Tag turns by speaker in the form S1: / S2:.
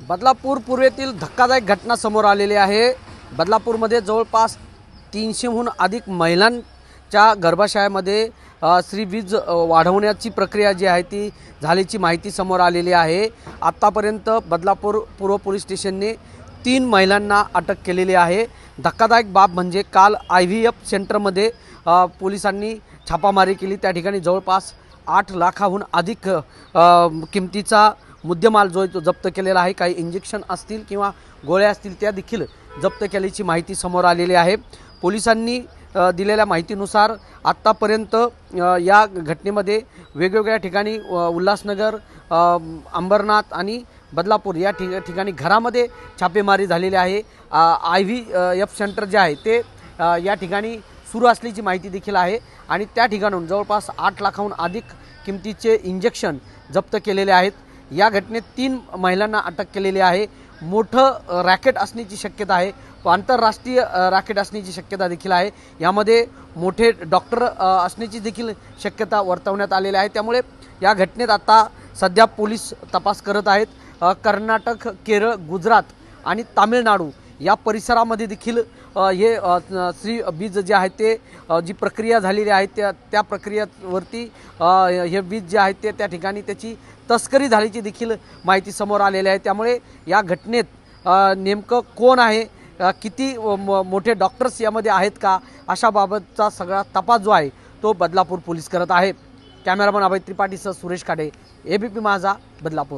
S1: बदलापूर पूर्वेतील धक्कादायक घटना समोर आलेली आहे। बदलापूरमध्ये जवळपास 300हून अधिक महिलांच्या गर्भाशयामध्ये श्रीबीज वाढवण्याची प्रक्रिया जी आहे ती झाल्याची माहिती समोर आलेली आहे। आतापर्यंत बदलापूर पूर्व पोलीस स्टेशनने 3 महिलांना अटक केलेली आहे। धक्कादायक बाब म्हणजे काल IVF सेंटरमध्ये पोलिसांनी छापामारी केली। त्या ठिकाणी जवळपास 8 लाखाहून अधिक किमतीचा मुद्देमाल जो तो जप्त केलेला आहे। काही इंजेक्शन असतील किंवा गोळ्या असतील त्या देखील जप्त केल्याची माहिती समोर आलेली आहे। पोलिसांनी दिलेल्या माहितीनुसार आत्तापर्यंत या घटनेमध्ये वेगवेगळ्या ठिकाणी उल्हासनगर, अंबरनाथ आणि बदलापूर या ठिकाणी घरामध्ये छापेमारी झालेली आहे। IVF सेंटर जे आहे ते या ठिकाणी सुरू असल्याची माहिती देखील आहे आणि त्या ठिकाणून जवळपास 8 लाखाहून अधिक किमतीचे इंजेक्शन जप्त केलेले आहेत। या घटनेत 3 महिलांना अटक केलेली आहे। मोठं रॅकेट असण्याची शक्यता आहे, आंतरराष्ट्रीय रॅकेट असण्याची शक्यता देखील आहे। यामध्ये मोठे डॉक्टर असण्याची देखील शक्यता वर्तवण्यात आलेली आहे। त्यामुळे या घटनेत आता सध्या पोलीस तपास करत आहेत। कर्नाटक, केरळ, गुजरात आणि तामिळनाडू या परिसरामध्ये देखील हे श्रीबीज जे आहे ते जी प्रक्रिया झालेली आहे त्या प्रक्रियेवरती हे बीज जे आहे ते त्या ठिकाणी त्याची तस्करी झाल्याची देखील माहिती समोर आलेली आहे। त्यामुळे या घटनेत नेमकं कोण आहे, किती मोठे डॉक्टर्स यामध्ये आहेत का, अशा बाबतचा सगळा तपास जो आहे तो बदलापूर पोलीस करत आहे। कॅमेरामन अभय त्रिपाठीसह सुरेश खाडे, ABP माझा, बदलापूर।